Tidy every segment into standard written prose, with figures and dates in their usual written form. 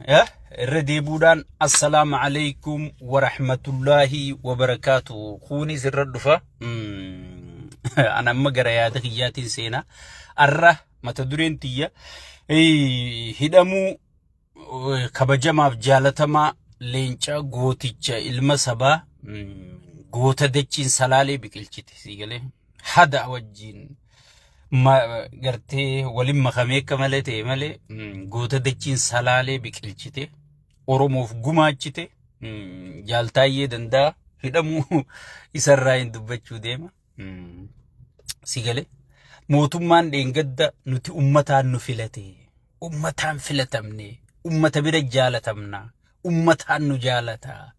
رديبودان السلام عليكم ورحمة الله وبركاته خوني سر الدفا أنا مقرأ يا دخياتي سينا الره متدورين تيا هدامو كبجما بجالتما لينچا غوتيچا المسبا غوتا دچين سلالي بكلچتي سيغلي حدا وجين ما قرتي ولم مخميك مالتي مالي غوتا دچين سلالي بكلچتي اوروموف غماچتي جالتاي دندا هدمو يسراين دبچو ديما سيغلي موتمان دينغدا نتي امتان نفلتي امتان فلتمني امتا برجالتمنا امتان نجالتا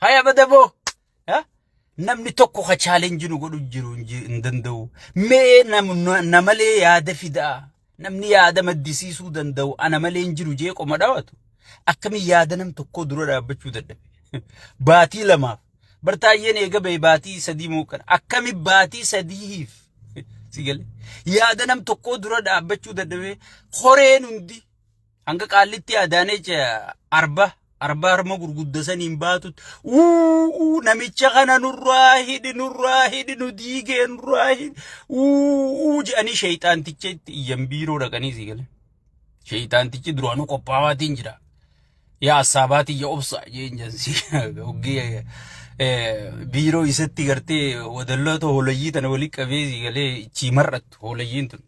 هيا بدبو namni tokko ka challenge nu godhu jiru ndandau me namale yaada fida namni yaada maddisiisuu danda'u ana malee injiru jee qoma daawatu akkami yaada nam tokko dura dhaabbachuu dadhabe baatii lamaaf bartaayyeen eega bay baatii sadii muukan akkami baatii sadiif sigale yaada nam tokko dura dhaabbachuu dadhabe horeen hundi hanga qaallitti yaadaanee arba harma gurguddasaniin baatut namicha kana nurraahid nudiigee nurraahid jedhanii shayxaanticheetti iyyan biiroo dhaqanii sigale shayxaantichi duraanuu qophaawaatiin jira yaa asaabaati yaa obsa jeenjansi oggee biiroo isatti gartee wadalloota holayyii tana walii qabee sigale ichi marrattu holayyiin tun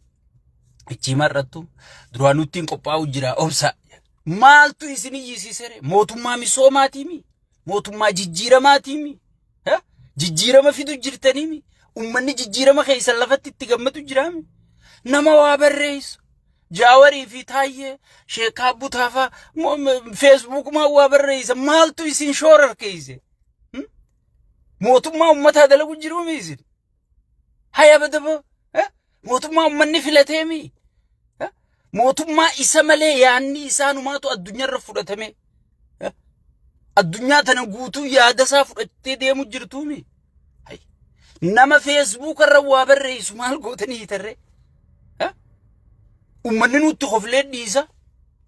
ichi marrattu duraanuuttiin qophaa'u jira obsa maaltu isini yisisere mootummaa misoomaatiimi mootummaa jijjiiramaatiimi jijjiirama fidu jirtaniimi ummanni jijjiirama keessa lafatti itti gammatu jiraami nama waa barreessu jaawarii fi taayye sheekaa butaafa Facebook ma waa barreessa maaltu isin shoorar keeyse mootummaa ummataa dalagu jiruumi isin haya badaba mootummaa ummanni filateemi mootummaa isa malee yaanni isaanumaatu addunyaarra fudhatame addunyaa tana guutuu yaada isaa fudhattee deemu jirtuumi nama Facebook irra waa barreessu maal gootanii tarre ummanni nutti qoflee dhiisa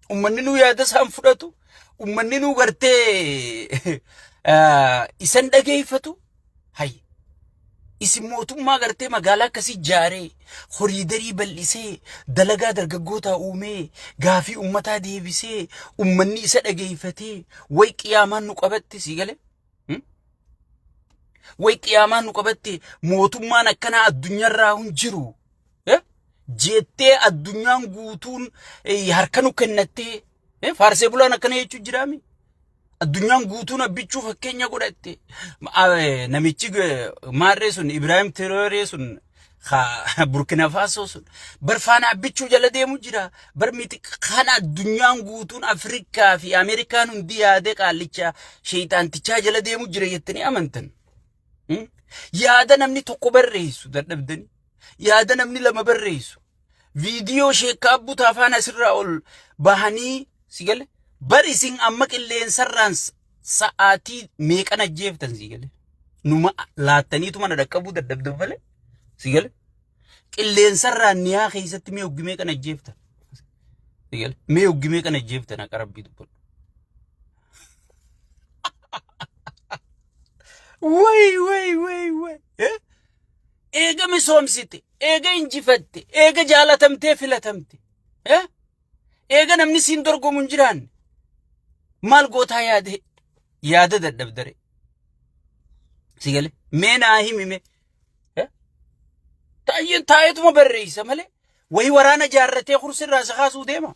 ummanni nu yaada isaan fudhatu ummanni nu gartee isan dhageeffatu isin mootummaa gartee magaalaa akkasii jaaree horiidarii bal'isee dalagaa dargaggoota uumee gaafii ummataa deebisee ummanni isa dhageeffatee way qiyaamaan nu qabatte sigale way qiyaamaan nu qabatte mootummaan akkana addunyaarraa hun jiru jettee addunyaan guutuun harka nu kennattee faarsee bulaan akkana jechuu jiraami addunyaan guutuun abbichuu fakkeenya godhatte namichi maarree sun Ibrahim Traoré sun Burkina Faso sun barfaana abbichuu jala deemu jira barmiti kana addunyaan guutuun Afrikaa fi Ameerikaan hundi yaade qaallicha shayxaantichaa jala deemu jira jettanii amantan yaada namni tokko barreessu dadhabdanii yaada namni lama barreessu viidiyoo sheekaa butaafaan asirraa ol bahanii sigale barisin amma qilleensarraan sa'aatii meeqan ajjeeftan sigale numa laattaniitu mana dhaqqabuu dadhabdan malee sigale qilleensarraan niyaa keessatti mee hoggi meeqan ajjeeftan sigale mee hoggi meeqan ajjeeftan akka rabbii dubbadhu way eega misoomsite eega injifatte eega jaalatamtee filatamte eega namni siin dorgomu hin jiraanne maal gootaa yaada dadhabdare sigale meenaa himime taayyen taayetuma barreessa malee way waraana jaarratee kursirraa sakaasuu deema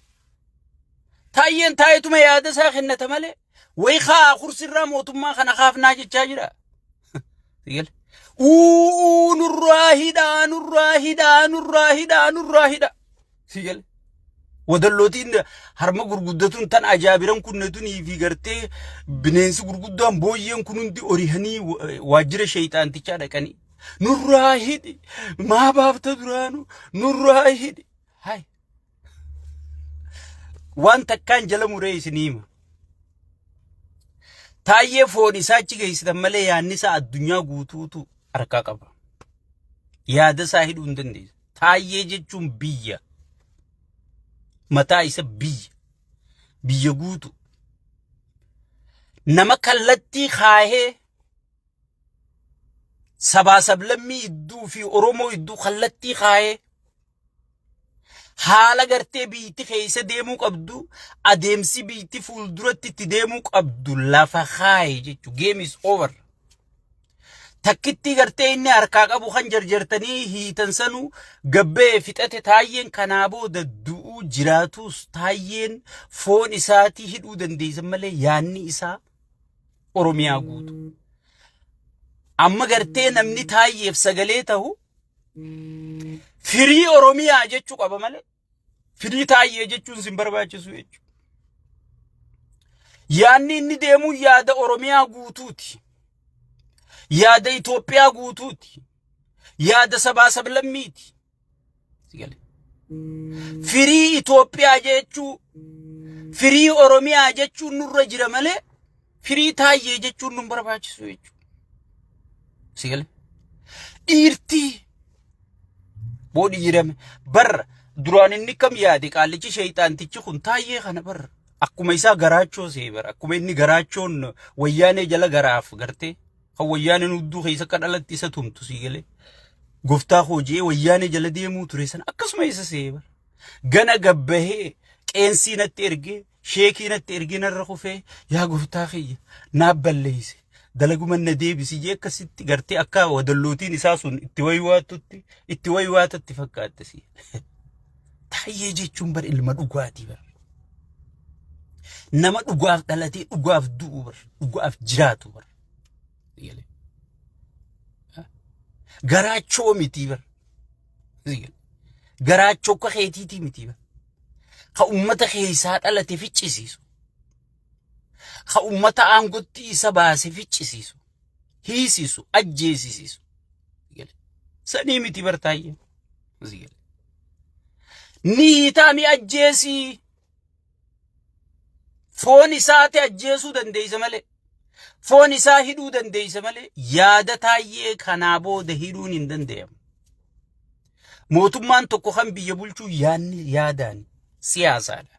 taayyen taayetuma yaada isaa kennata malee way kaa kursirraa mootummaa kana kaafnaa jechaa jira sigale nurraahida sigale wadallootiin harma gurguddatun tan ajaabiran kunnetun fi gartee bineensi gurguddaan booyyeen kun hundi orihanii waajjira shayxaantichaa dhaqanii nurraahidi maa baafta duraanu nurraahidi hay waan takkaan jala muree isiniima taayyee foon isaa achi geessitan malee yaanni isaa addunyaa guutuutu harkaa qaba yaada isaa hidhuu hin dandeessu taayyee jechuun biyya mataa isa biyya guutu nama kallattii kaahee sabaa sablammii idduu fi Oromoo idduu kallattii kaahee haala gartee biitti keessa deemuu qabdu adeemsi biitti fuulduratti itti deemuu qabdu lafa kaahee jechuudha. Game is over. Takkitti gartee inni harkaa qabu kan jarjartanii hiitan sanuu gabbee fixate taayyeen kanaa booda du'uu jiraatus taayyeen foon isaatii hidhuu dandeessan malee yaanni isaa Oromiyaa guutu. Amma gartee namni taayyeef sagalee ta'u firii Oromiyaa jechuu qaba malee firii taayyee jechuun sin barbaachisu jechuudha. Yaanni inni deemuu yaada Oromiyaa guutuuti. Yaada Itoophiyaa guutuuti. Yaada sabaa sablammiiti. Firii Itoophiyaa jechuu firii Oromiyaa jechuun nurra jira malee firii taayyee jechuun nun barbaachisu jechuudha. Sigale dhiirtii boodhi jirame barra duraan inni kam yaade qaallichi sheeyxaantichi kun taayyee kana barra akkuma isaa garaachoo see bara akkuma inni garaachoon wayyaanee jala garaaf gartee kan wayyaaneen hudduu keessa kadhalatti isa tumtu sigale goftaa hojii wayyaanee jala deemuu ture sana akkasuma isa see bara gana gabbahee qeensii natti ergee sheekii natti ergee narra kufee yaa goftaa kiyya naaf balleeyse dalaguma na deebisi jee akkasitti gartee akka wadallootiin isaa sun itti waywaatutti fakkaatte si taayyee jechuun bar ilma dhugaatii bar nama dhugaaf dhalatee dhugaaf du'u bar dhugaaf jiraatu bar garaachoo miti bar garaachoo akka keetiitii miti bar ka ummata keessaa dhalate ficcisiisu ka ummata aangotti isa baase ficcisiisu hiisisu ajjeesisiisu sanii miti bar taayyee ni taami ajjeesii foon isaati ajjeesuu dandeeysa malee foon isaa hidhuu dandeeysa malee yaada taayyee kanaa booda hidhuun hin danda'amu. Mootummaan tokko kan biyya bulchuu yaadaan siyaasaadha.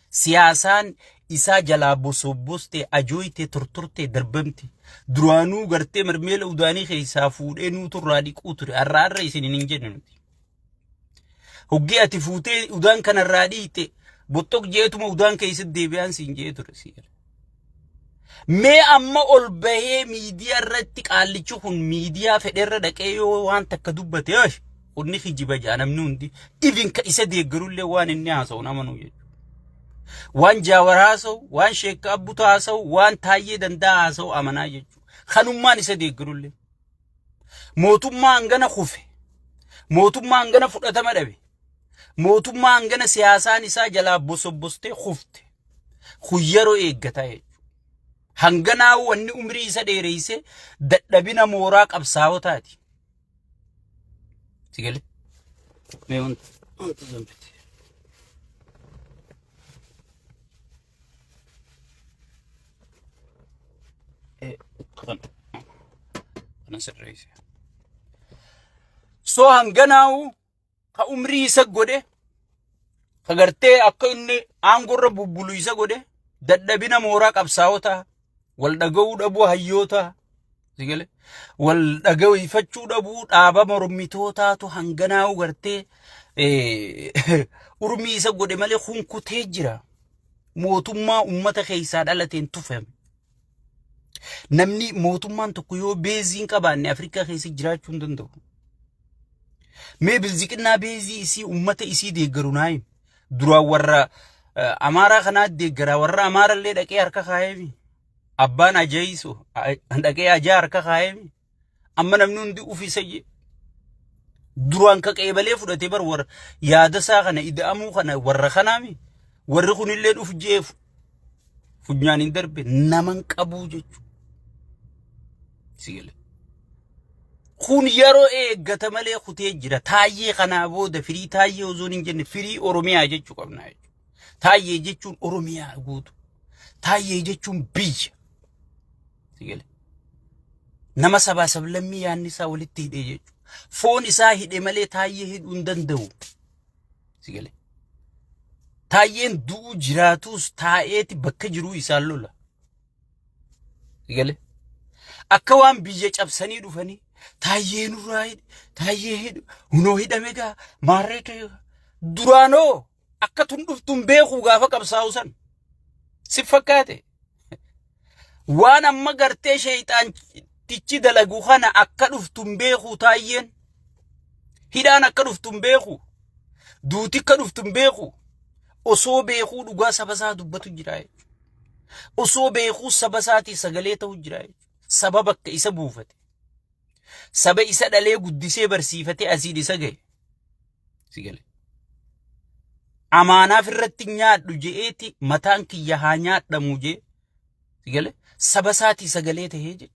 Siyaasaan isaa jalaa bosobboste ajooyte tortorte darbamte duraanuu gartee marmeela udaanii keessaa fuudhee nuu turraa dhiquu ture arraarra isinin hin jenne nuti. Hoggee ati fuutee udaan kanarraa dhiite bottok jeetuma udaan keessatti deebi'aan siin jee ture siira. Mee amma ol bahee miidiyaa irratti qaallichi kun miidiyaa fedheerra dhaqee yoo waan takka dubbate kunni kijiba jaanamni hundi even ka isa deeggarullee waan inni haasa'u namanuu jechuudha. Waan Jawaar haasa'u waan Sheek Abbutu haasa'u waan Taayyee Danda'a haasa'u amanaa jechuudha. Kanummaan isa deeggarullee. Mootummaa hangana kufe. Mootummaa hangana fudhatama dhabe. Mootummaa hangana siyaasaan isaa jalaa bosobbostee kufte. Kun yeroo eeggataa jechuudha. Hanganaa wanni umrii isa dheereyse dadhabina mooraa qabsaa'otaati. Sigale? Mee wanta zambite. Kana sirreesse. So hanganaa ka umrii isa godhe ka gartee akka inni aangorra bubbulu isa godhe dadhabina mooraa qabsaa'otaa wal dhaga'uu dhabuu hayyoota sigale wal dhaga'ifachuu dhabuu dhaaba mormitootaatu hanganaa gartee urmii isa godhe malee hunkutee jira. Mootummaa ummata keessaa dhalateen tufame. Namni mootummaan tokko yoo beeziin qabaanne Afrikaa keessa jiraachuu hin danda'u. Mee bilziqinaa beezii isii ummata isii deeggaru naayim duraan warra Amaaraa kanaa deeggaraa warra Amaarallee dhaqee harka kaayemi abbaan ajaa'isu dhaqee ajaa harka kaayemi amma namni hundi ufisa je duraan ka qeebalee fudhatee bar warra yaada isaa kana ida'amuu kana warra kanaami warri kunillee dhuf jeefu funyaan hin darbe naman qabuu jechuudha. Sigale kun yeroo eeggata malee kutee jira. Taayyee kanaa booda firii taayyee ozoon hin jenne firii Oromiyaa jechuu qabna jechuudha. Taayyee jechuun Oromiyaa guutu. Taayyee jechuun biyya. Sigale nama sabaa sablammii yaanni isaa walitti hidhee jechuudha. Foon isaa hidhe malee taayyee hidhuu hin danda'u. Sigale Taayyeen du'uu jiraatus taa'eeti bakka jiruu isaan lola. Sigale. Akka waan biyya cabsanii dhufanii taayyee nurraa hidhi, taayyee hidhu, hunoo hidhame gaa, maarree duraanoo akka tun dhuftun beekuu gaafa qabsaa'u san. Si fakkaate. Waan amma gartee sheeyxaan tichi dalagu kana akka dhuftun beekuu taayyeen. Hidhaan akka dhuftun beekuu. Duuti akka dhuftun beekuu. Osoo beekuu dhugaa saba isaa dubbatu jira. Osoo beekuu saba isaatii sagalee ta'u jira. Saba bakka isa buufate. Saba isa dhalee guddisee barsiifate asiin isa gahe. Sigale. Amaanaaf irratti nyaadhu je'eeti mataan kiyya haa nyaadhamu jee. Sigale. Saba isaatii sagalee ta'ee jee.